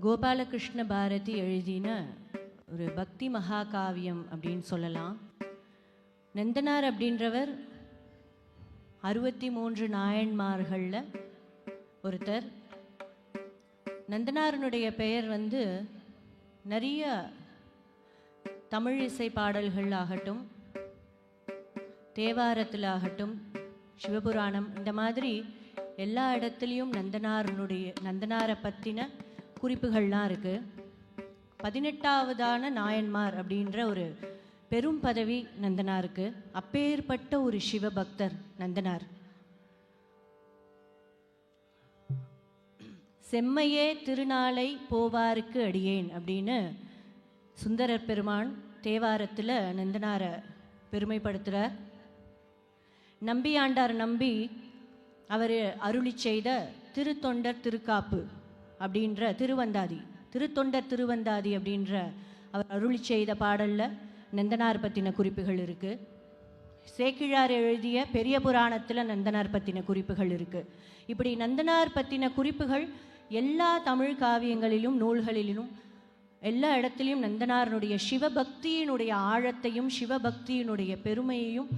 கோபாலகிருஷ்ண பாரதி எழுதின ஒரு பக்தி மகாகாவியம் அப்படின்னு சொல்லலாம். நந்தனார் அப்படின்றவர் 63 நாயன்மார்களில் ஒருத்தர். நந்தனாரனுடைய பெயர் நிறைய தமிழ் இசை பாடல்கள் ஆகட்டும், தேவாரத்தில் ஆகட்டும், சிவபுராணம், இந்த மாதிரி எல்லா இடத்துலையும் நந்தனாரை பற்றின குறிப்புகள்லாம் இருக்குது. 18ஆவதான நாயன்மார் அப்படின்ற ஒரு பெரும் பதவி நந்தனாருக்கு. அப்பேற்பட்ட ஒரு சிவபக்தர் நந்தனார். செம்மையே திருநாளை போவாருக்கு அடியேன் அப்படின்னு சுந்தரர் பெருமான் தேவாரத்தில் நந்தனாரை பெருமைப்படுத்துகிறார். நம்பியாண்டார் நம்பி அவர் அருளி செய்த திருத்தொண்டர் திருக்காப்பு அப்படின்ற திருத்தொண்டர் திருவந்தாதி அப்படின்ற அவர் அருளி செய்த பாடலில் நந்தனார் பற்றின குறிப்புகள் இருக்குது. சேக்கிழார் எழுதிய பெரிய புராணத்தில் நந்தனார் பற்றின குறிப்புகள் இருக்குது. இப்படி நந்தனார் பற்றின குறிப்புகள் எல்லா தமிழ் காவியங்களிலும் நூல்களிலும் எல்லா இடத்துலையும் நந்தனாரனுடைய சிவபக்தியினுடைய ஆழத்தையும் சிவபக்தியினுடைய பெருமையையும்,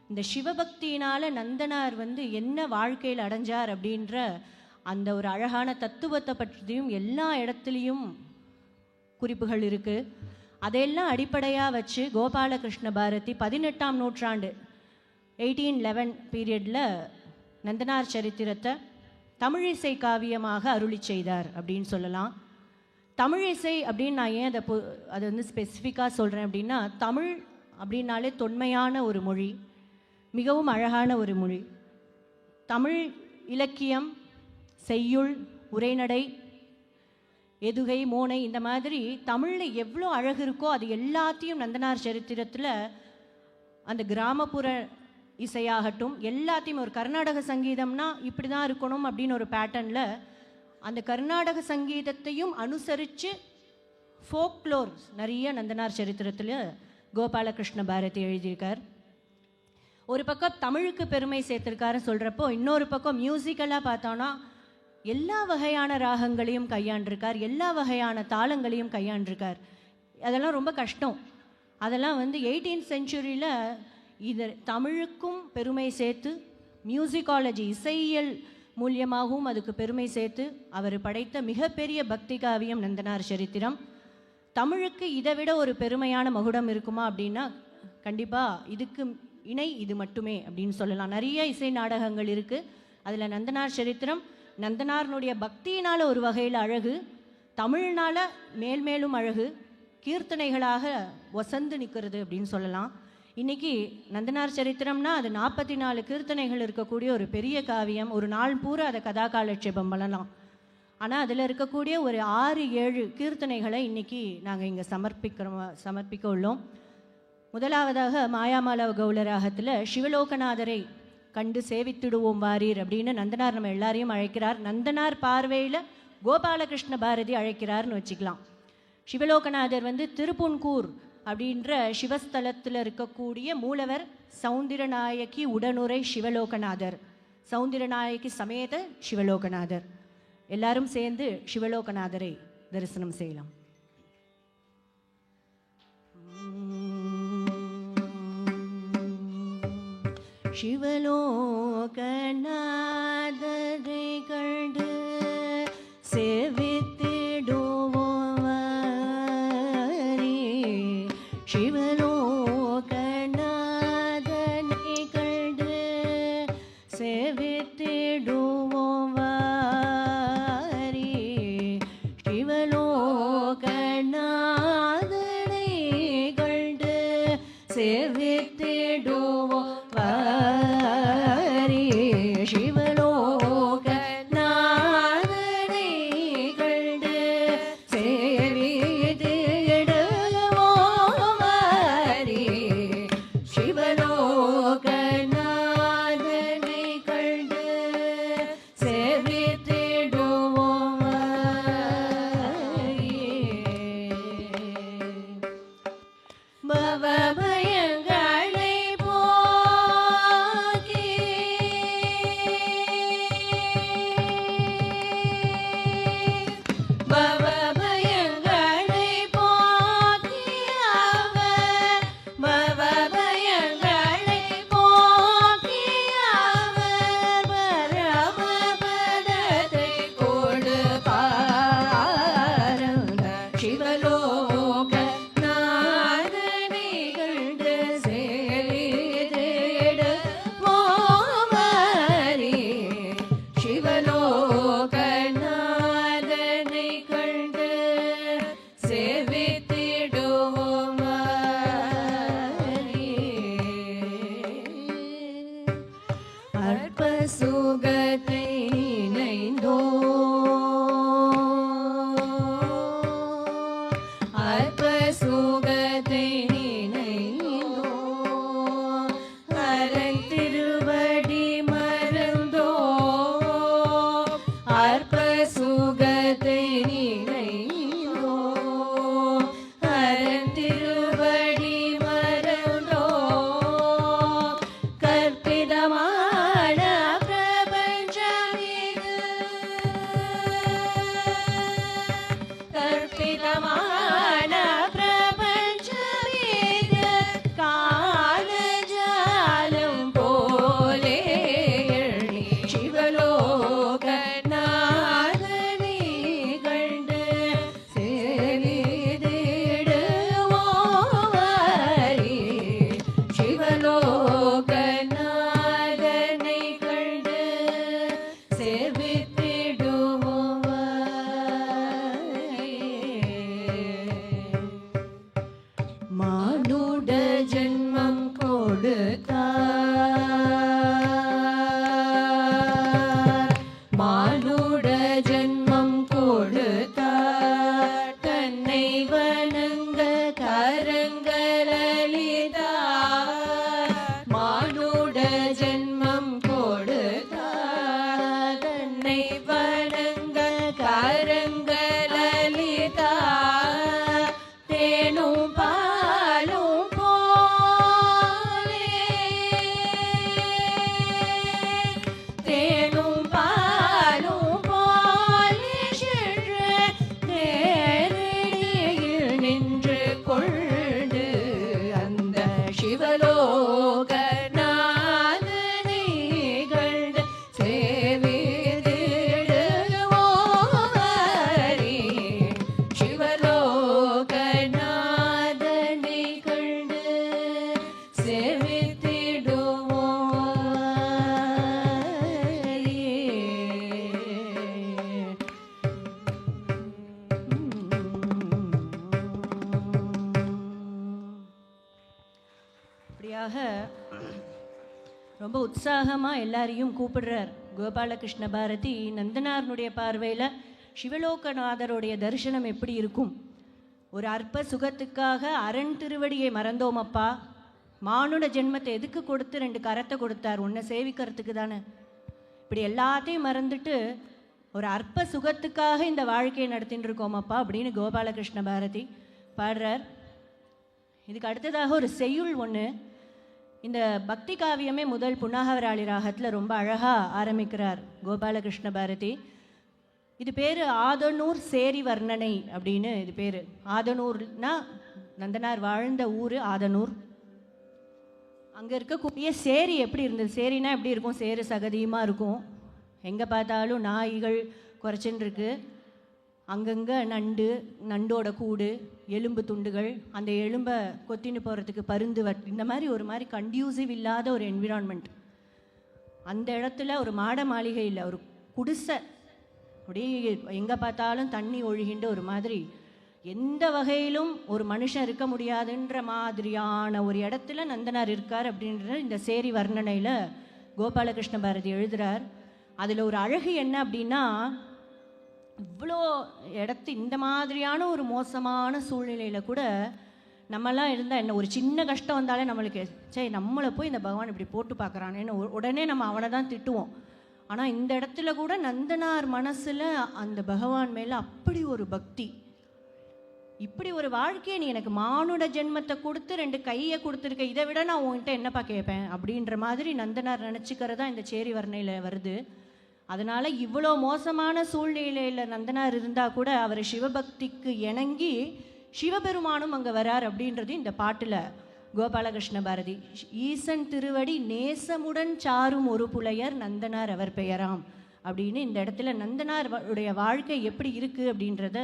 இந்த சிவபக்தியினால் நந்தனார் என்ன வாழ்க்கையில் அடைஞ்சார் அப்படின்ற அந்த ஒரு அழகான தத்துவத்தை பற்றியும் எல்லா இடத்துலையும் குறிப்புகள் இருக்குது. அதையெல்லாம் அடிப்படையாக வச்சு கோபாலகிருஷ்ண பாரதி 18ஆம் நூற்றாண்டு 1811 பீரியடில் நந்தனார் சரித்திரத்தை தமிழிசை காவியமாக அருளி செய்தார் அப்படின்னு சொல்லலாம். தமிழிசை அப்படின்னு நான் ஏன் அதை ஸ்பெசிஃபிக்காக சொல்கிறேன் அப்படின்னா, தமிழ் அப்படின்னாலே தொன்மையான ஒரு மொழி, மிகவும் அழகான ஒரு மொழி. தமிழ் இலக்கியம், செய்யுள், உரைநடை, எதுகை, மோனை, இந்த மாதிரி தமிழில் எவ்வளோ அழகு இருக்கோ அது எல்லாத்தையும் நந்தனார் சரித்திரத்தில் அந்த கிராமப்புற இசையாகட்டும் எல்லாத்தையும், ஒரு கர்நாடக சங்கீதம்னா இப்படி தான் இருக்கணும் அப்படின்னு ஒரு பேட்டர்னில் அந்த கர்நாடக சங்கீதத்தையும் அனுசரித்து ஃபோக்லோர் நிறைய நந்தனார் சரித்திரத்தில் கோபாலகிருஷ்ண பாரதி எழுதியிருக்கார். ஒரு பக்கம் தமிழுக்கு பெருமை சேர்த்திருக்காருன்னு சொல்கிறப்போ, இன்னொரு பக்கம் மியூசிக்கலாக பார்த்தோன்னா எல்லா வகையான ராகங்களையும் கையாண்டிருக்கார், எல்லா வகையான தாளங்களையும் கையாண்டிருக்கார். அதெல்லாம் ரொம்ப கஷ்டம். அதெல்லாம் 18th செஞ்சுரியில் இது தமிழுக்கும் பெருமை சேர்த்து, மியூசிக்காலஜி இசையியல் மூலியமாகவும் அதுக்கு பெருமை சேர்த்து அவர் படைத்த மிகப்பெரிய பக்தி காவியம் நந்தனார் சரித்திரம். தமிழுக்கு இதை விட ஒரு பெருமையான மகுடம் இருக்குமா அப்படின்னா கண்டிப்பாக இதுக்கு இணை இது மட்டுமே அப்படின்னு சொல்லலாம். நிறைய இசை நாடகங்கள் இருக்குது. அதில் நந்தனார் சரித்திரம் நந்தனாரனுடைய பக்தியினால் ஒரு வகையில் அழகு, தமிழ்னால் மேல்மேலும் அழகு, கீர்த்தனைகளாக வசந்து நிற்கிறது அப்படின்னு சொல்லலாம். இன்றைக்கி நந்தனார் சரித்திரம்னா அது 44 கீர்த்தனைகள் இருக்கக்கூடிய ஒரு பெரிய காவியம். ஒரு நாள் பூரா அதை கதா காலட்சேபம் பண்ணலாம். ஆனால் அதில் இருக்கக்கூடிய ஒரு 6-7 கீர்த்தனைகளை இன்றைக்கி நாங்கள் இங்கே சமர்ப்பிக்க உள்ளோம். முதலாவதாக மாயாமாலவ கௌளராகத்தில் சிவலோகநாதரை கண்டு சேவித்திடுவோம் வாரீர் அப்படின்னு நந்தனார் நம்ம எல்லாரையும் அழைக்கிறார். நந்தனார் பார்வையில் கோபாலகிருஷ்ண பாரதி அழைக்கிறார்னு வச்சுக்கலாம். சிவலோகநாதர் திருப்புன்கூர் அப்படின்ற சிவஸ்தலத்தில் இருக்கக்கூடிய மூலவர் சௌந்திரநாயகி உடனுரை சிவலோகநாதர், சௌந்திரநாயகி சமேத சிவலோகநாதர். எல்லாரும் சேர்ந்து சிவலோகநாதரை தரிசனம் செய்யலாம். சிவலோகநாதரை கண்டு சேவித்திடுவோம் வாரீ, சிவலோகநாதனை கண்டு சேவித்திடுவோம் வாரீ, சிவலோகநாதனை கண்டு சேவித்திடுவோம் வாரீ, சிவலோகநாதனை சுகத்தை நினைந்தோ அரண் திருவடி மறந்தோ கற்பிதமான பிரபஞ்சமிது கற்பிதமான பிரபஞ்சமிது காலஜாலம் போலே எண்ணி சிவலோக நாதனை கண்டு சேவிதிடுவோம் வாரி. சிவலோக நாதனை கண்டு சேவித்திடுவோம் வாரி. மானுட ஜென்மம் கொடுத்தார் மானுட ஜென்மம் கொடுத்தார் தன்னை வணங்க கரங்களளிதார் மானுட ஜென்மம் கொடுத்தார் தன்னை வணங்க கரங்களளிதார் தேனும் பாலும் போலே தேனும் பாலும் போலே சென்று நேரடியில் நின்று கொண்டு அந்த சிவலோக நாதனை கண்டு சேவிதிடுவோம் வாரி. சிவலோக நாதனை கண்டு சேவித்திடுவோம் வாரி. இப்படியாக ரொம்ப உற்சாகமாக எல்லாரையும் கூப்பிடுறார் கோபாலகிருஷ்ண பாரதி. நந்தனாருடைய பார்வையில் சிவலோகநாதருடைய தரிசனம் எப்படி இருக்கும்? ஒரு அற்ப சுகத்துக்காக அரண் திருவடியை மறந்தோமப்பா. மானுட ஜென்மத்தை எதுக்கு கொடுத்து 2 கரத்தை கொடுத்தார்? உன்னை சேவிக்கிறதுக்கு தானே. இப்படி எல்லாத்தையும் மறந்துட்டு ஒரு அற்ப சுகத்துக்காக இந்த வாழ்க்கையை நடத்தின்னு இருக்கோமப்பா அப்படின்னு கோபாலகிருஷ்ண பாரதி பாடுறார். இதுக்கு அடுத்ததாக ஒரு செய்யுள் ஒன்று. இந்த பக்தி காவியமே முதல் புன்னாகவராளி ராகத்தில் ரொம்ப அழகாக ஆரம்பிக்கிறார் கோபாலகிருஷ்ண பாரதி. இது பேர் ஆதனூர் சேரி வர்ணனை அப்படின்னு இது பேர். ஆதனூர்னா நந்தனார் வாழ்ந்த ஊர் ஆதனூர். அங்கே இருக்கக்கூடிய சேரி எப்படி இருந்தது? சேரினா எப்படி இருக்கும்? சேரு சகதியுமாக இருக்கும். எங்கே பார்த்தாலும் நாய்கள் குறைச்சின்னு இருக்கு. அங்கங்கே நண்டோட கூடு, எலும்பு துண்டுகள், அந்த எலும்பை கொத்தின்னு போகிறதுக்கு பருந்து இந்த மாதிரி ஒரு மாதிரி கண்டியூசிவ் இல்லாத ஒரு என்விரான்மெண்ட். அந்த இடத்துல ஒரு மாட மாளிகை இல்லை, ஒரு குடிசை. அப்படியே எங்கே பார்த்தாலும் தண்ணி ஒழுகின்ற ஒரு மாதிரி, எந்த வகையிலும் ஒரு மனுஷன் இருக்க முடியாதுன்ற மாதிரியான ஒரு இடத்துல நந்தனார் இருக்கார் அப்படின்ற இந்த சேரி வர்ணனையில் கோபாலகிருஷ்ண பாரதி எழுதுகிறார். அதில் ஒரு அழகு என்ன அப்படின்னா, இவ்வளோ இந்த மாதிரியான ஒரு மோசமான சூழ்நிலையில் கூட நம்மலாம் இருந்தால் என்ன, ஒரு சின்ன கஷ்டம் வந்தாலே நம்மளுக்கு சரி நம்மளை போய் இந்த பகவான் இப்படி போட்டு பார்க்குறானேன்னு உடனே நம்ம அவனை தான் திட்டுவோம். ஆனால் இந்த இடத்துல கூட நந்தனார் மனசில் அந்த பகவான் மேலே அப்படி ஒரு பக்தி. இப்படி ஒரு வாழ்க்கையை நீ எனக்கு மானுட ஜென்மத்தை கொடுத்து 2 கையை கொடுத்துருக்க, இதை விட நான் உன்கிட்ட என்னப்பா கேட்பேன் அப்படின்ற மாதிரி நந்தனார் நினச்சிக்கிறதா இந்த சேரி வர்ணையில் வருது. அதனால் இவ்வளோ மோசமான சூழ்நிலையில் நந்தனார் இருந்தால் கூட அவர் சிவபக்திக்கு இணங்கி சிவபெருமானும் அங்கே வரார் அப்படின்றது இந்த பாட்டில் கோபாலகிருஷ்ண பாரதி. ஈசன் திருவடி நேசமுடன் சாரும் ஒரு புலையர் நந்தனார் அவர் பெயராம் அப்படின்னு இந்த இடத்துல நந்தனார் உடைய வாழ்க்கை எப்படி இருக்குது அப்படின்றத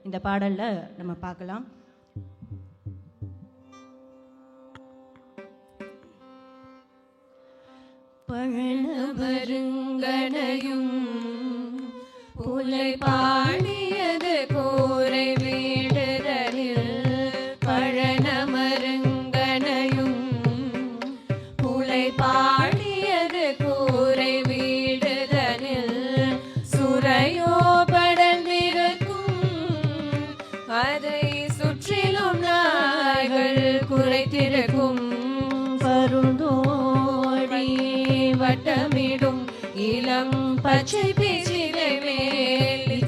இந்த பாடலில் நம்ம பார்க்கலாம். பழனமருங்கனையும் புலை பாடியது கோரை வீடுதலில் பழனமருங்கனையும் புலை பாடியது கோரை வீடுதலில் சுரையோ படர்ந்திருக்கும் அதை சுற்றிலும் நாய்கள் குறைத்திருக்கும் பருந்தோடி வட்டமிடும் இளம் பச்சை பேச்சிலை மேல்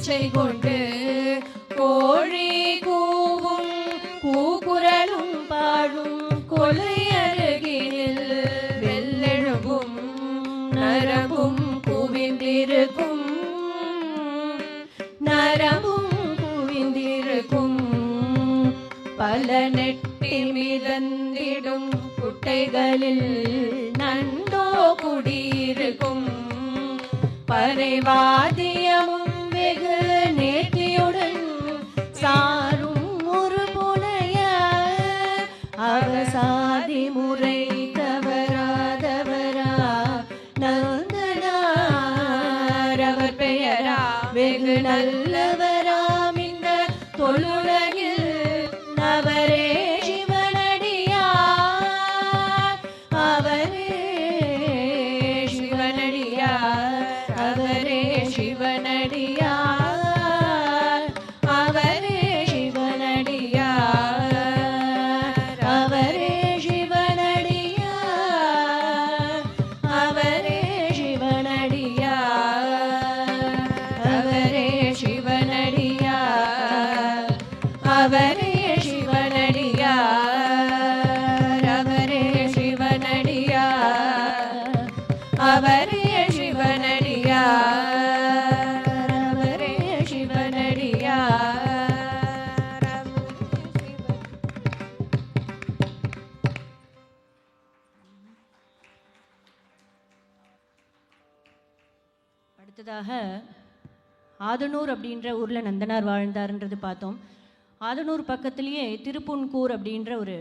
நெட்டி மிதந்திடும் குட்டைகளில் நண்டோ குடியிருக்கும் பறைவாதியமும் வெகு நேர்த்தியுடன் சாரும் ஒரு புனைய அவசாதி முறை தவறாதவரா நந்தனார் அவர் பெயரா வெகு நல்லவராம் இந்த தொழுலகில் அவரே சிவனடியார் அவரே சிவனடியார் அவரே சிவனடியார் அவரே சிவனடியார் அவரே சிவனடியார் அவரே சிவனடியார் அவரே சிவனடியார் அவரே சிவனடியார் அவரே சிவனடியார் அவரே சிவனடியார் அவரே சிவனடியார். அடுத்ததாக ஆதனூர் அப்படின்ற ஊரில் நந்தனார் வாழ்ந்தார்ன்றது பார்த்தோம். ஆதனூர் பக்கத்திலேயே திருப்புன்கூர் அப்படின்ற ஒரு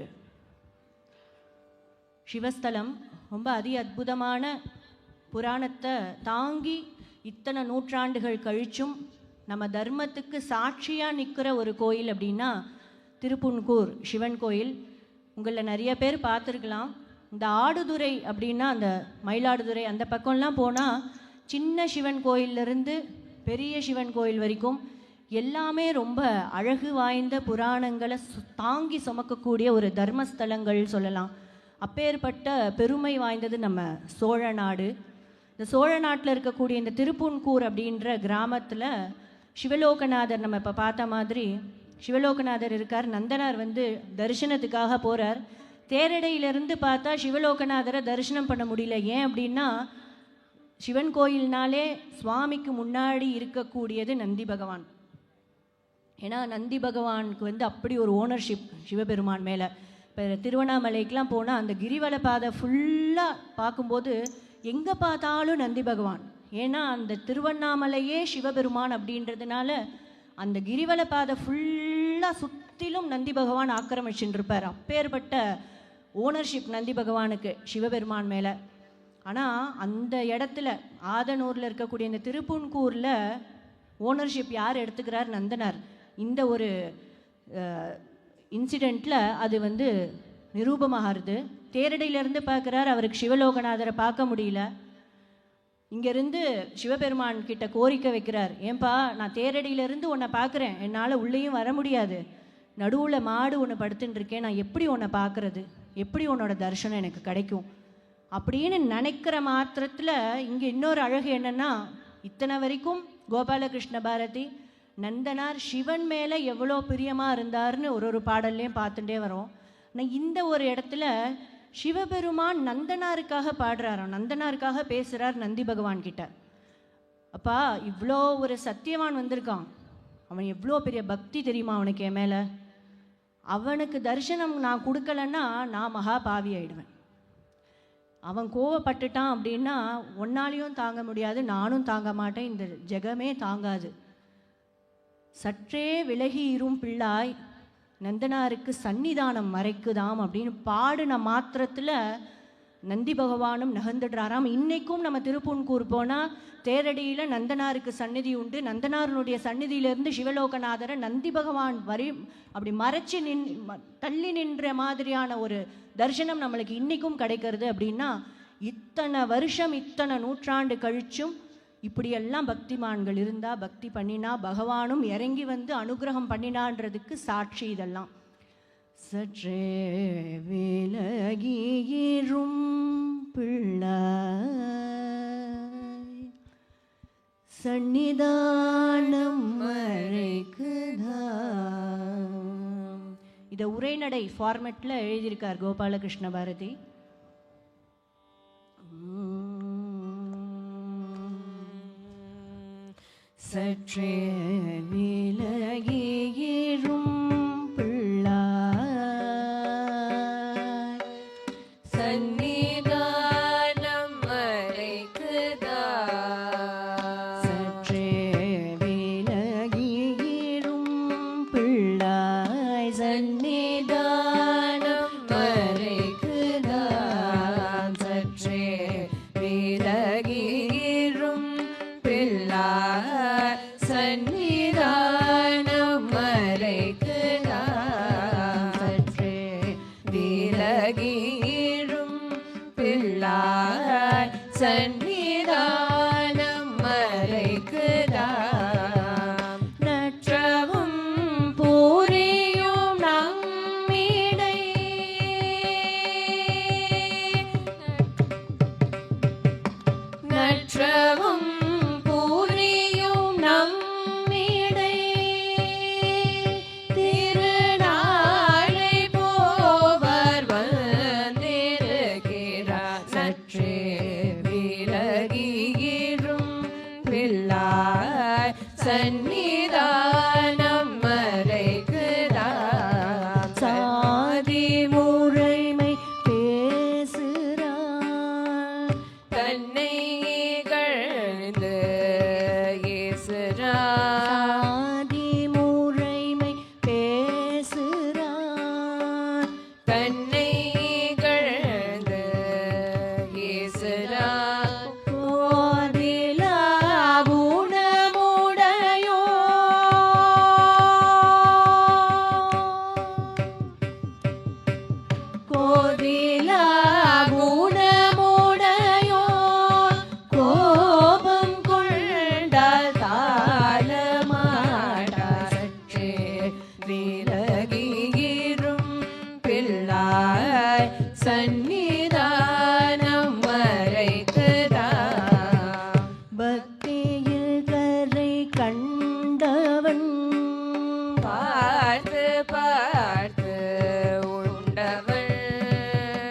சிவஸ்தலம் ரொம்ப அற்புதமான புராணத்தை தாங்கி இத்தனை நூற்றாண்டுகள் கழிச்சும் நம்ம தர்மத்துக்கு சாட்சியாக நிற்கிற ஒரு கோயில் அப்படின்னா திருப்புன்கூர் சிவன் கோயில். உங்களில் நிறைய பேர் பார்த்துருக்கலாம். இந்த ஆடுதுறை அப்படின்னா அந்த மயிலாடுதுறை அந்த பக்கம்லாம் போனால் சின்ன சிவன் கோயிலிருந்து பெரிய சிவன் கோயில் வரைக்கும் எல்லாமே ரொம்ப அழகு வாய்ந்த புராணங்களை தாங்கி சுமக்கக்கூடிய ஒரு தர்மஸ்தலங்கள் சொல்லலாம். அப்பேற்பட்ட பெருமை வாய்ந்தது நம்ம சோழ நாடு. இந்த சோழ நாட்டில் இருக்கக்கூடிய இந்த திருப்புன்கூர் அப்படின்ற கிராமத்தில் சிவலோகநாதர் நம்ம இப்போ பார்த்த மாதிரி சிவலோகநாதர் இருக்கார். நந்தனார் தரிசனத்துக்காக போகிறார். தேரடையிலிருந்து பார்த்தா சிவலோகநாதரை தரிசனம் பண்ண முடியல. ஏன் அப்படின்னா சிவன் கோயில்னாலே சுவாமிக்கு முன்னாடி இருக்கக்கூடியது நந்தி பகவான். ஏன்னா நந்தி பகவானுக்கு அப்படி ஒரு ஓனர்ஷிப் சிவபெருமான் மேலே. இப்போ திருவண்ணாமலைக்கெலாம் போனால் அந்த கிரிவல பாதை ஃபுல்லாக பார்க்கும்போது எங்கே பார்த்தாலும் நந்தி பகவான். ஏன்னா அந்த திருவண்ணாமலையே சிவபெருமான் அப்படின்றதுனால அந்த கிரிவல பாதை ஃபுல்லாக சுற்றிலும் நந்தி பகவான் ஆக்கிரமிச்சுட்டு இருப்பார். அப்பேற்பட்ட ஓனர்ஷிப் நந்தி பகவானுக்கு சிவபெருமான் மேலே. ஆனால் அந்த இடத்துல ஆதனூரில் இருக்கக்கூடிய இந்த திருப்புன்கூரில் ஓனர்ஷிப் யார் எடுத்துக்கிறார்? நந்தனார். இந்த ஒரு இன்சிடெண்ட்டில் அது நிரூபமாகிறது. தேரடையிலேருந்து பார்க்குறார், அவருக்கு சிவலோகநாதரை பார்க்க முடியல. இங்கேருந்து சிவபெருமான் கிட்ட கோரிக்கை வைக்கிறார், ஏன்பா நான் தேரடியிலேருந்து உன்னை பார்க்குறேன், என்னால் உள்ளேயும் வர முடியாது, நடுவில் மாடு ஒன்று படுத்துன்னு இருக்கேன், நான் எப்படி உன்னை பார்க்குறது, எப்படி உன்னோட தரிசனம் எனக்கு கிடைக்கும் அப்படின்னு நினைக்கிற மாத்திரத்தில் இங்கே இன்னொரு அழகு என்னென்னா, இத்தனை வரைக்கும் கோபாலகிருஷ்ண பாரதி நந்தனார் சிவன் மேலே எவ்வளோ பிரியமாக இருந்தார்னு ஒரு பாடல்லையும் பார்த்துட்டே வரோம். ஆனால் இந்த ஒரு இடத்துல சிவபெருமான் நந்தனாருக்காக பாடுறாராம், நந்தனாருக்காக பேசுகிறார் நந்தி பகவான் கிட்ட. அப்பா இவ்வளோ ஒரு சத்தியவான் வந்திருக்கான், அவன் எவ்வளோ பெரிய பக்தி தெரியுமா அவனுக்கு என் மேலே, அவனுக்கு தரிசனம் நான் கொடுக்கலன்னா நான் மகா பாவி ஆயிடுவேன். அவன் கோவப்பட்டுட்டான் அப்படின்னா ஒன்னாலையும் தாங்க முடியாது, நானும் தாங்க மாட்டேன், இந்த ஜெகமே தாங்காது. சற்றே விலகி இரும் பிள்ளாய் நந்தனாருக்கு சன்னிதானம் மறைக்குதாம் அப்படின்னு பாடின மாத்திரத்தில் நந்தி பகவானும் நகர்ந்துடுறாராம். இன்றைக்கும் நம்ம திருப்புன்கூர் போனால் தேரடியில் நந்தனாருக்கு சந்நிதி உண்டு. நந்தனாருடைய சந்நிதியிலேருந்து சிவலோகநாதரை நந்தி பகவான் அப்படி மறைச்சி தள்ளி நின்ற மாதிரியான ஒரு தரிசனம் நம்மளுக்கு இன்றைக்கும் கிடைக்கிறது. அப்படின்னா இத்தனை வருஷம் இத்தனை நூற்றாண்டு கழிச்சும் இப்படியெல்லாம் பக்திமான்கள் இருந்தால், பக்தி பண்ணினா பகவானும் இறங்கி அனுகிரகம் பண்ணினான்றதுக்கு சாட்சி இதெல்லாம். சற்றே விலகிரும் பிள்ளாய் சன்னிதானம் மறைக்குதாம். இதை உரைநடை ஃபார்மேட்டில் எழுதியிருக்கார் கோபாலகிருஷ்ண பாரதி. சற்றே விலகிரும் பிள்ளாய் பிள்ளாய் சந்நிதானம் மறைக்குதாம் சாதி முறைமை பேசுறான் தன்னை இகழ்ந்து இயேசுரான் சாதி முறைமை பேசுறான் தன்னை இகழ்ந்து இயேசுரான் கோதிலா குணமுடையோ கோதிலா குணமுடையோ கோபம் கொண்டால் தாளமாடா சற்றே விலகியிரும் பிள்ளாய் சந்நிதானம் மறைக்குதாம் பக்தியில் கரை கண்டவன் பார்த்து பார்த்து உண்டவள்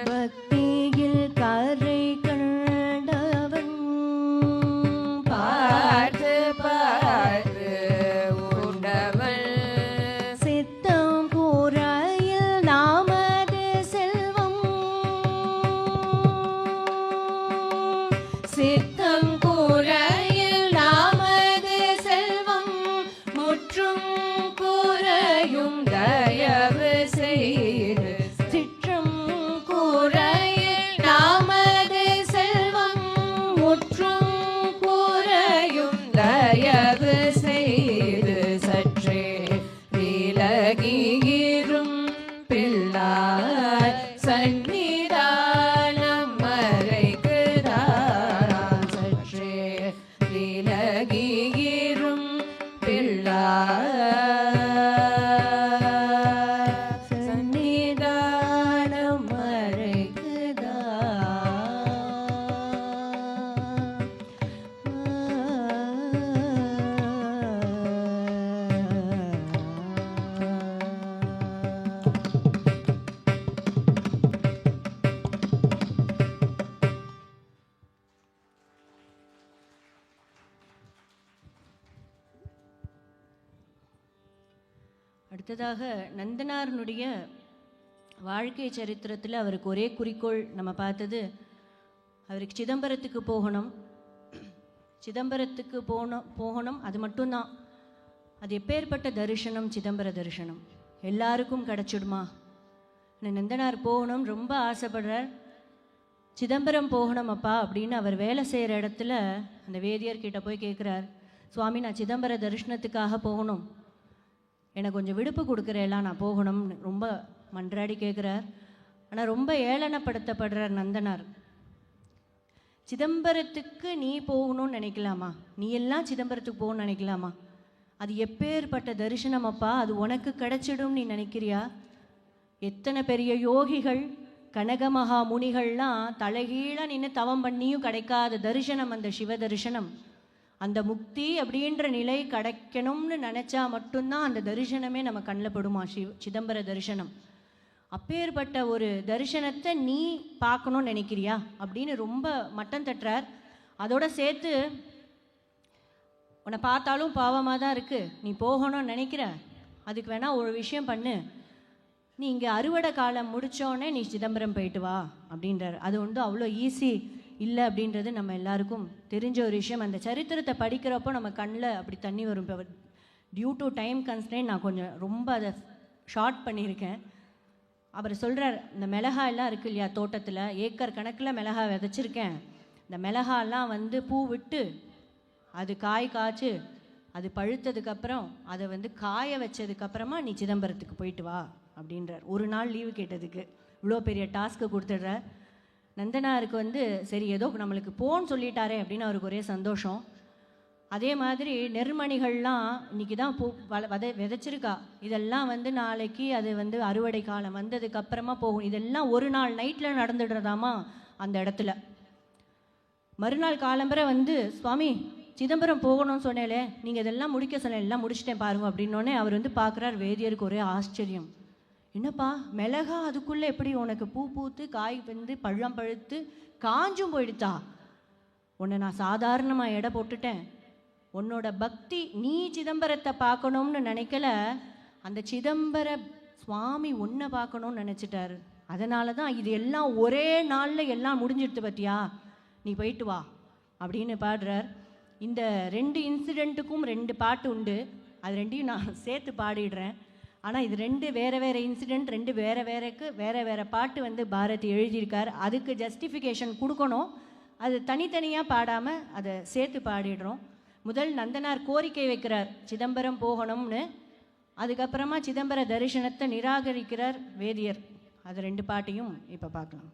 பக்தியில் கரை கண்டவன் பார்த்து பார்த்து உண்டவள் சித்தம் கூறாயில் நாமது செல்வம் சித்தம் கூறாயில் நாமது செல்வம் முற்றும் கூறையும் தயவு செய்து சிற்றம் கூறையில் நாமது செல்வம் முற்றும் கூறையும் தயவு செய்து சற்றே விலகியிரும் பிள்ளாய் சந்நிதானம் மறைக்குதாம் சற்றே விலகியிரும் பிள்ளாய் சந்நிதானம் மறைக்குதா அடுத்ததாக நந்தனாரனுடைய வாழ்க்கை சரித்திரத்தில் அவருக்கு ஒரே குறிக்கோள் நம்ம பார்த்தது, அவருக்கு சிதம்பரத்துக்கு போகணும். சிதம்பரத்துக்கு போகணும் அது மட்டும்தான். அது எப்பேற்பட்ட தரிசனம், சிதம்பர தரிசனம் எல்லாருக்கும் கிடச்சிடுமா? நந்தனார் போகணும் ரொம்ப ஆசைப்படுறார். சிதம்பரம் போகணும் அப்பா அப்படின்னு அவர் வேலை செய்கிற இடத்துல அந்த வேதியர்கிட்ட போய் கேட்குறார், சுவாமி நான் சிதம்பர தரிசனத்துக்காக போகணும், எனக்கு கொஞ்சம் விடுப்பு கொடுக்குறேலாம், நான் போகணும்னு ரொம்ப மன்றாடி கேட்குறார். ஆனால் ரொம்ப ஏளனப்படுத்தப்படுறார் நந்தனார். சிதம்பரத்துக்கு நீ போகணும்னு நினைக்கலாமா? நீ எல்லாம் சிதம்பரத்துக்கு போகணும்னு நினைக்கலாமா? அது எப்பேற்பட்ட தரிசனம் அப்பா, அது உனக்கு கிடைச்சிடும் நீ நினைக்கிறியா? எத்தனை பெரிய யோகிகள் கனகமகா முனிகள்லாம் தலைகீழாக நின்று தவம் பண்ணியும் கிடைக்காத தரிசனம் அந்த சிவ தரிசனம். அந்த முக்தி அப்படின்ற நிலை கிடைக்கணும்னு நினச்சா மட்டும்தான் அந்த தரிசனமே நம்ம கண்ணில் படுமா, சிதம்பர தரிசனம். அப்பேற்பட்ட ஒரு தரிசனத்தை நீ பார்க்கணும்னு நினைக்கிறியா அப்படின்னு ரொம்ப மட்டம் தட்டுறார். அதோட சேர்த்து உன்னை பார்த்தாலும் பாவமாக தான் இருக்குது, நீ போகணும்னு நினைக்கிற, அதுக்கு வேணால் ஒரு விஷயம் பண்ணு, நீ இங்கே அறுவடை காலம் முடித்தோடனே நீ சிதம்பரம் போயிட்டு வா அப்படின்றார். அது வந்து அவ்வளோ ஈஸி இல்லை அப்படின்றது நம்ம எல்லாருக்கும் தெரிஞ்ச ஒரு விஷயம். அந்த சரித்திரத்தை படிக்கிறப்போ நம்ம கண்ணில் அப்படி தண்ணி வரும். இப்போ டியூ டு டைம் கன்ஸ்ட்ரெயின் நான் கொஞ்சம் ரொம்ப அதை ஷார்ட் பண்ணியிருக்கேன். அவர் சொல்கிறார், இந்த மிளகா எல்லாம் இருக்கு இல்லையா தோட்டத்தில், ஏக்கர் கணக்கில் மிளகா விதைச்சிருக்கேன், இந்த மிளகாலாம் வந்து பூ விட்டு அது காய் காய்ச்சி அது பழுத்ததுக்கப்புறம் அதை வந்து காய வச்சதுக்கப்புறமா நீ சிதம்பரத்துக்கு போயிட்டு வா அப்படின்றார். ஒரு நாள் லீவு கேட்டதுக்கு இவ்வளோ பெரிய டாஸ்க்கு கொடுத்துட்றார். நந்தனாருக்கு வந்து சரி ஏதோ நம்மளுக்கு போன்னு சொல்லிட்டாரே அப்படின்னு அவருக்கு ஒரே சந்தோஷம். அதே மாதிரி நெற்மணிகள்லாம் இன்றைக்கி தான் பூ விதைச்சிருக்கா, இதெல்லாம் வந்து நாளைக்கு அது வந்து அறுவடை காலம் வந்ததுக்கப்புறமா போகும். இதெல்லாம் ஒரு நாள் நைட்டில் நடந்துடுறதாமா அந்த இடத்துல. மறுநாள் காலம்பரை வந்து சுவாமி சிதம்பரம் போகணும்னு சொன்னேலே, நீங்கள் இதெல்லாம் முடிக்க சொன்னேன், எல்லாம் முடிச்சிட்டேன் பாருங்க அப்படின்னோடனே அவர் வந்து பார்க்குறார். வேதியருக்கு ஒரே ஆச்சரியம், என்னப்பா மிளகா அதுக்குள்ளே எப்படி உனக்கு பூ பூத்து காய் வந்து பழம் பழுத்து காஞ்சும் போயிடுத்தா? உன்னை நான் சாதாரணமாக எடை போட்டுட்டேன், உன்னோட பக்தி, நீ சிதம்பரத்தை பார்க்கணும்னு நினைக்கல, அந்த சிதம்பர சுவாமி உன்னை பார்க்கணும்னு நினச்சிட்டாரு. அதனால தான் இது எல்லாம் ஒரே நாளில் எல்லாம் முடிஞ்சிடுது பத்தியா, நீ போயிட்டு வா அப்படின்னு பாடுறார். இந்த 2 இன்சிடெண்ட்டுக்கும் 2 பாட்டு உண்டு, அது 2யும் நான் சேர்த்து பாடிடுறேன். ஆனால் இது 2 வேறு வேறு இன்சிடெண்ட், 2 வேறு வேறு பாட்டு வந்து பாரதி எழுதியிருக்கார். அதுக்கு ஜஸ்டிஃபிகேஷன் கொடுக்கணும், அது தனித்தனியாக பாடாமல் அதை சேர்த்து பாடிடுறோம். முதல் நந்தனார் கோரிக்கை வைக்கிறார் சிதம்பரம் போகணும்னு, அதுக்கப்புறமா சிதம்பர தரிசனத்தை நிராகரிக்கிறார் வேதியர். அது 2 பாட்டையும் இப்போ பார்க்கலாம்.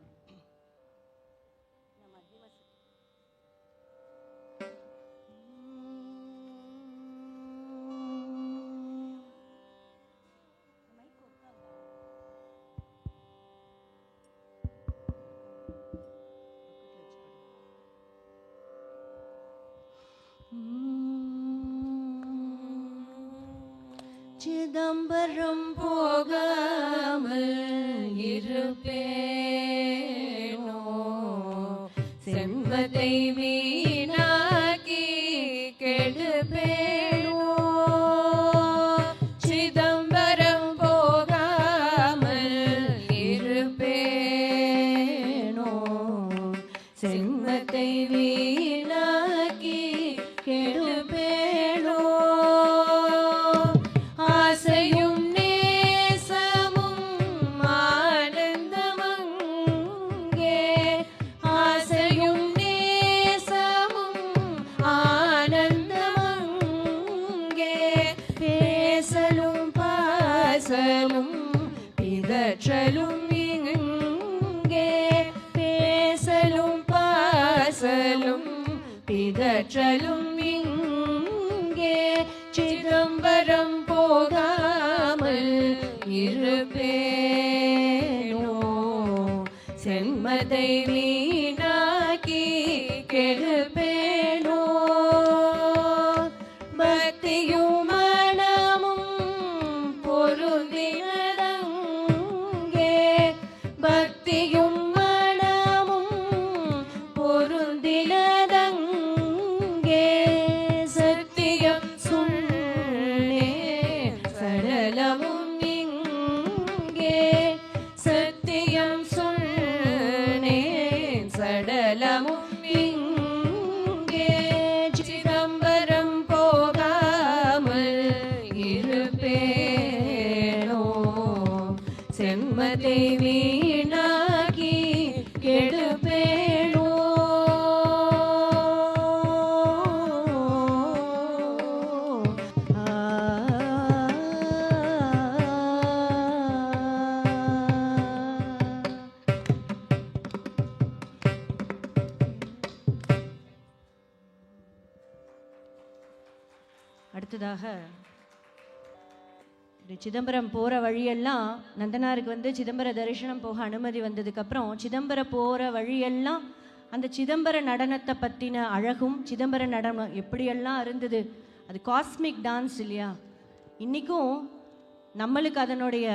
சிதம்பரம் போகாமல் இருப்பேனோ, செல்வத்தை வீணாக்கி கெடுப்பேனோ. சிதம்பரம் போகாமல் இருப்பேனோ, செல்வத்தை வீணாக்கி கெடுப்பேனோ. ஆசையும் நேசமும் ஆனந்தமங்கே, ஆசையும் நேசமும் ஆனந்தமங்கே. பேசலும் பாசலும் பிதற்றலும் இங்கே, பேசலும் பாசலும் பிதற்றலும் இங்கே. சிதம்பரம் போகாமல் இருப்பேனோ, சென்மதை வீணாக்கி கெடுப்பேனோ. பக்தியும் மனமும் பொருந்தினதங்கே, பக்தியும் மனமும் பொருந்தினதங்கே. சத்தியம் சொன்னே சடலமும் இங்கே, சத்தியம் சொன்னே சடலமும் இங்கே. சிதம்பரம் போகாமல் இருப்பேனோ, செம்மதை வீணாக்கி கெடுப்பேனோ. அடுத்ததாக இந்த சிதம்பரம் போகிற வழியெல்லாம் நந்தனாருக்கு வந்து சிதம்பர தரிசனம் போக அனுமதி வந்ததுக்கப்புறம் சிதம்பரம் போகிற வழியெல்லாம் அந்த சிதம்பர நடனத்தை பற்றின அழகும், சிதம்பர நடனம் எப்படியெல்லாம் இருந்தது, அது காஸ்மிக் டான்ஸ் இல்லையா. இன்றைக்கும் நம்மளுக்கு அதனுடைய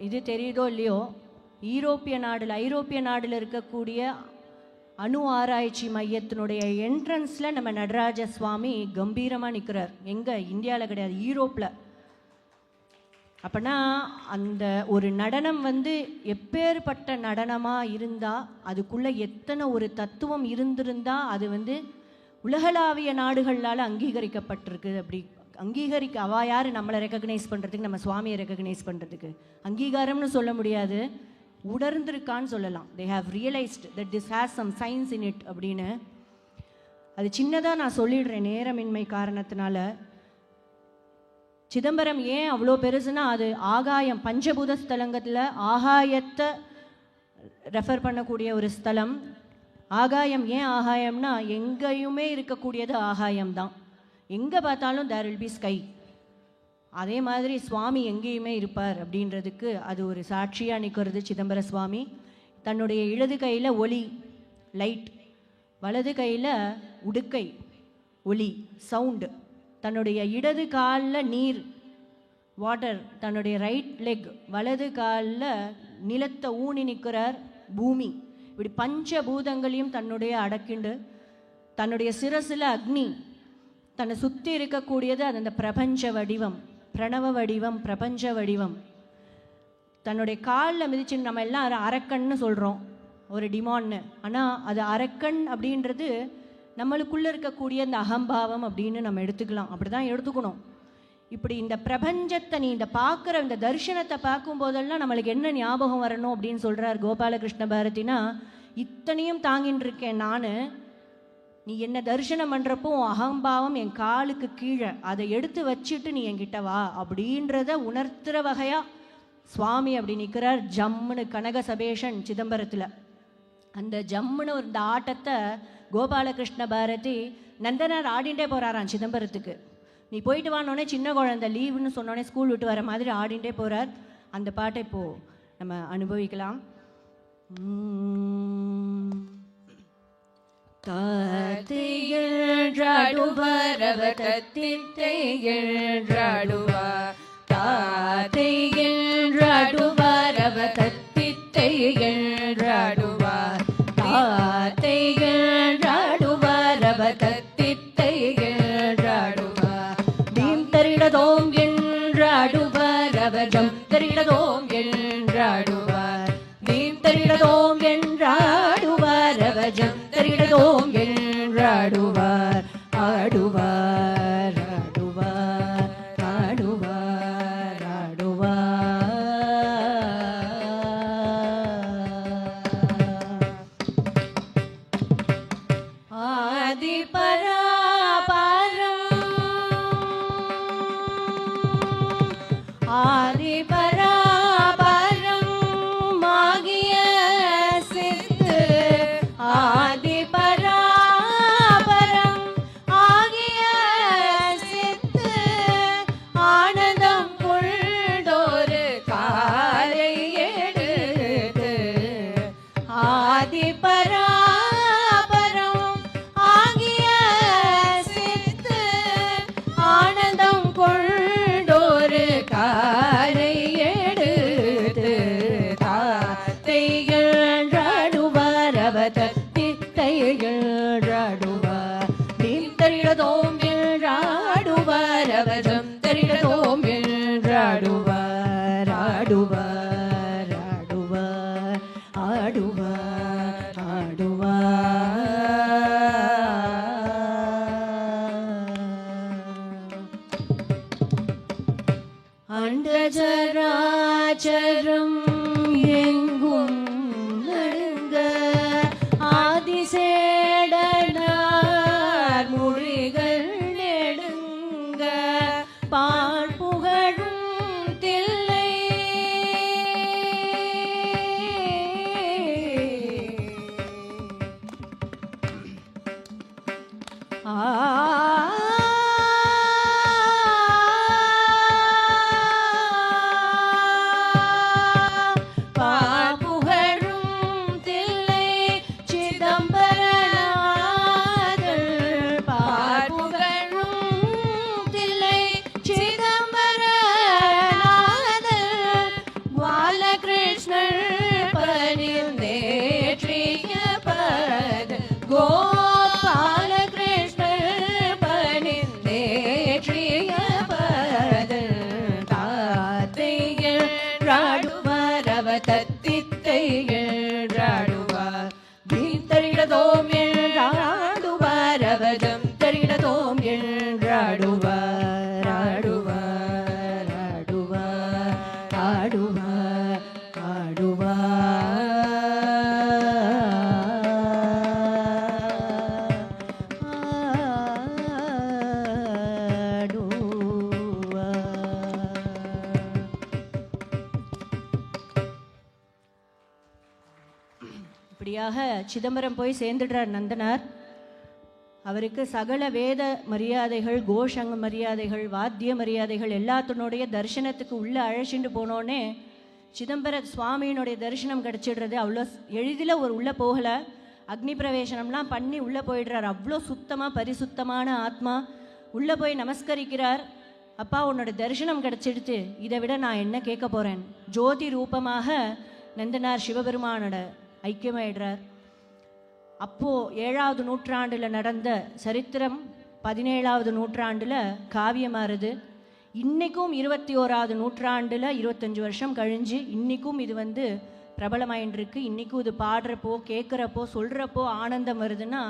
இது தெரியுதோ இல்லையோ, ஐரோப்பிய நாடில் இருக்கக்கூடிய அணு ஆராய்ச்சி மையத்தினுடைய என்ட்ரன்ஸில் நம்ம நடராஜ சுவாமி கம்பீரமாக நிற்கிறார். எங்கே? இந்தியாவில் கிடையாது, யூரோப்பில். அப்போனா அந்த ஒரு நடனம் வந்து எப்பேற்பட்ட நடனமாக இருந்தால், அதுக்குள்ளே எத்தனை ஒரு தத்துவம் இருந்திருந்தால் அது வந்து உலகளாவிய நாடுகளால் அங்கீகரிக்கப்பட்டிருக்கு. அப்படி அவா யார் நம்மளை ரெக்கக்னைஸ் பண்ணுறதுக்கு, நம்ம சுவாமியை ரெக்கக்னைஸ் பண்ணுறதுக்கு? அங்கீகாரம்னு சொல்ல முடியாது, உணர்ந்திருக்கான்னு சொல்லலாம். They have realised that this has some science in it அப்படின்னு. அது சின்னதாக நான் சொல்லிடுறேன் நேரமின்மை காரணத்தினால. சிதம்பரம் ஏன் அவ்வளோ பெருசுன்னா, அது ஆகாயம், பஞ்சபூத ஸ்தலங்கத்தில் ஆகாயத்தை ரெஃபர் பண்ணக்கூடிய ஒரு ஸ்தலம். ஆகாயம் ஏன் ஆகாயம்னா, எங்கேயுமே இருக்கக்கூடியது ஆகாயம்தான். எங்கே பார்த்தாலும் தேர் வில் பி ஸ்கை. அதே மாதிரி சுவாமி எங்கேயுமே இருப்பார் அப்படின்றதுக்கு அது ஒரு சாட்சியாக நிற்கிறது சிதம்பர சுவாமி. தன்னுடைய இடது கையில் ஒளி, லைட், வலது கையில் உடுக்கை, ஒளி, சவுண்டு. தன்னுடைய இடது காலில் நீர், வாட்டர். தன்னுடைய ரைட் லெக், வலது காலில் நிலத்தை ஊனி நிற்கிறார், பூமி. இப்படி பஞ்சபூதங்களையும் தன்னுடைய அடக்கிண்டு, தன்னுடைய சிரசில் அக்னி, தன்னை சுற்றி இருக்கக்கூடியது அது அந்த பிரபஞ்ச வடிவம், பிரணவ வடிவம், பிரபஞ்ச வடிவம். தன்னுடைய காலில் மிதிச்சு நம்ம எல்லாம் அரக்கன்னு சொல்கிறோம், ஒரு டிமான்னு. ஆனால் அது அரக்கன் அப்படின்றது நம்மளுக்குள்ளே இருக்கக்கூடிய அந்த அகம்பாவம் அப்படின்னு நம்ம எடுத்துக்கலாம், அப்படி தான் எடுத்துக்கணும். இப்படி இந்த பிரபஞ்சத்தை நீ இந்த பார்க்குற இந்த தரிசனத்தை பார்க்கும்போதெல்லாம் நம்மளுக்கு என்ன ஞாபகம் வரணும் அப்படின்னு சொல்கிறார் கோபாலகிருஷ்ண பாரதினா, இத்தனையும் தாங்கின்னு இருக்கேன் நான், நீ என்ன தரிசனம் பண்ணுறப்போ அகம்பாவம் என் காலுக்கு கீழே, அதை எடுத்து வச்சுட்டு நீ என்கிட்ட வா அப்படின்றத உணர்த்துற வகையாக சுவாமி அப்படி நிற்கிறார் ஜம்முன்னு கனக சபேஷன் சிதம்பரத்தில். அந்த ஜம்முன்னு இந்த ஆட்டத்தை கோபாலகிருஷ்ண பாரதி நந்தனார் ஆடிண்டே போகிறாராம் சிதம்பரத்துக்கு. நீ போயிட்டு வானோடனே சின்ன குழந்தை லீவுன்னு சொன்னோடனே ஸ்கூல் விட்டு வர மாதிரி ஆடிண்டே போகிறார். அந்த பாட்டை இப்போது நம்ம அனுபவிக்கலாம். தாத்தையழ்றாடுவார் தத்தித்தையழ்றாடுவார், தாத்தையழ்றாடுவார் தத்தித்தையழ்றாடுவார், தாத்தையழ்றாடுவார் தத்தித்தையழ்றாடுவார். தீம் தரிடதோம் என்றாடுவார் அவஜம் தரிடதோம் என்றாடுவார், தீம் தரிடதோம் என்றாடுவார் அவஜம் தரிடதோம் என்றாடுவார். ஆடுவார் ஆடுவார் ஆடுவார் ஆடுவார். ஆதி பராபரம் ஆதி பராபரம் ஆகிய சித்து, ஆதி பராபரம் ஆகிய சித்து, ஆனந்தம் கொண்டோரு காலை எடுத்து, ஆதி பராபரம் ஆகிய சித்து, ஆனந்தம் கொண்டோரு காலை எடுத்து, தாத்தையழ்றாடுவார் அவதத்தித்தையழ்றாடுவார், தீம் தரிடதோம் என்றாடுவார் அவதம் தரிடதோம் என்றாடுவார். ஆடுவார் ஆடுவார் ஆடுவார் ஆடுவார். அண்டஜராச்சரம் எங்கும் நடுங்க, ஆதிசேடனார் மொழிகள் நெடுங்க, பாழ்புகழும் தில்லை பாழ்புகழும் தில்லை சிதம்பரநாதர், பாழ்புகழும் தில்லை சிதம்பரநாதர், பாலகிருஷ்ணர் பணிந்தேற்றிய பத கோபாலகிருஷ்ணர் பணிந்தேற்றிய பத, தாத்தையழ்றாடுவார் அவதத்தித்தையழ்றாடுவார், தீம் தரிடதோம் என்றாடுவார் அவதம் தரிடதோம் என்றாடுவார். ஆடுவார் ஆடுவார் ஆடுவார் இப்படியாக சிதம்பரம் போய் சேர்ந்துடுறார் நந்தனார். அவருக்கு சகல வேத மரியாதைகள், கோஷங்க மரியாதைகள், வாத்திய மரியாதைகள் எல்லாத்தினுடைய தரிசனத்துக்கு உள்ளே அழைச்சிட்டு போனோடனே சிதம்பர சுவாமியினுடைய தரிசனம் கிடச்சிடுறது. அவ்வளோ எளிதில் ஒரு உள்ளே போகலை. அக்னி பிரவேசனம்லாம் பண்ணி உள்ளே போயிடுறார். அவ்வளோ சுத்தமாக பரிசுத்தமான ஆத்மா உள்ளே போய் நமஸ்கரிக்கிறார். அப்பா உன்னோட தரிசனம் கிடச்சிடுத்து, இதை விட நான் என்ன கேட்க போகிறேன். ஜோதி ரூபமாக நந்தனார் சிவபெருமானோட ஐக்கியமாயிடுறார். அப்போது 7வது நூற்றாண்டில் நடந்த சரித்திரம் 17ஆவது நூற்றாண்டில் காவியமாறுது. இன்றைக்கும் 21ஆவது நூற்றாண்டில் 25 வருஷம் கழிஞ்சு இன்றைக்கும் இது வந்து பிரபலமாயின்றிருக்கு. இன்றைக்கும் இது பாடுறப்போ கேட்குறப்போ சொல்கிறப்போ ஆனந்தம் வருதுன்னா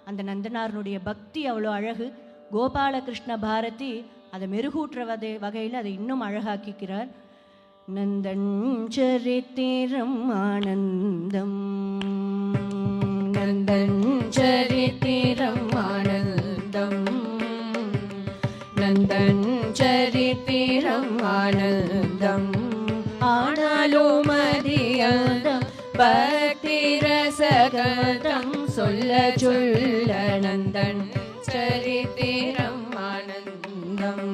அந்த நந்தனாரனுடைய பக்தி அவ்வளோ அழகு. கோபாலகிருஷ்ண பாரதி அதை மெருகூட்டுற வகையில் அதை இன்னும் அழகாக்கிக்கிறார். நந்தன் சரித்திரம் ஆனந்தம், நந்தன் சரித்திரம் ஆனந்தம், நந்தன் சரித்திரம் ஆனந்தம், ஆனாலும் அதிகம் பக்தி ரசகதம் சொல்ல சொல்ல நந்தன் சரித்திரம் ஆனந்தம்,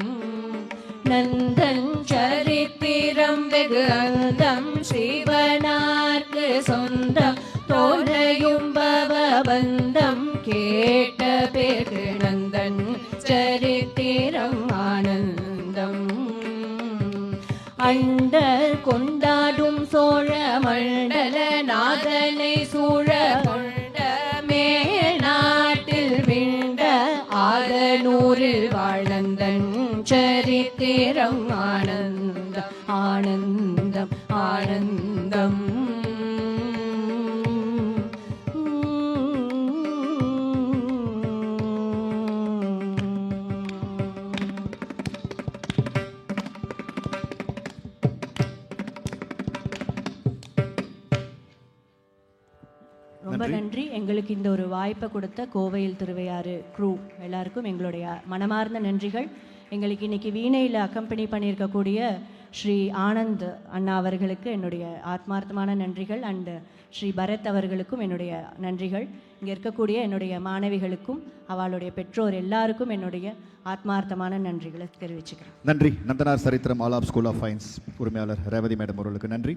நந்தன் சரித்திரம் வெகு அந்தம், சிவனார்க்கு சொந்தம் தோன்றையும் பவபந்தம், கேட்ட பேரு நந்தன் சரித்திரம் ஆனந்தம். அண்டர் கொண்டாடும் சோழ மண்டல நாதனை சூழ கொண்ட மேநாட்டில் விண்ட ஆதனூரில் வாழ்ந்தன் சரித்திரம் ஆனந்தம் ஆனந்தம் ஆனந்தம். ரொம்ப நன்றி. எங்களுக்கு இந்த ஒரு வாய்ப்பை கொடுத்த கோவையில் திருவையாறு க்ரூ எல்லாருக்கும் எங்களுடைய மனமார்ந்த நன்றிகள். எங்களுக்கு இன்னைக்கு வீணையில் அக்கம்பெனி பண்ணியிருக்கக்கூடிய ஸ்ரீ ஆனந்த் அண்ணா அவர்களுக்கு என்னுடைய ஆத்மார்த்தமான நன்றிகள். அண்ட் ஸ்ரீ பரத் அவர்களுக்கும் என்னுடைய நன்றிகள். இங்கே இருக்கக்கூடிய என்னுடைய மாணவிகளுக்கும் அவளுடைய பெற்றோர் எல்லாருக்கும் என்னுடைய ஆத்மார்த்தமான நன்றிகளை தெரிவிச்சுக்கிறேன். நன்றி. நந்தனார் சரித்திரம் all of school of fines உரிமையாளர் ரேவதி மேடம் அவர்களுக்கு நன்றி.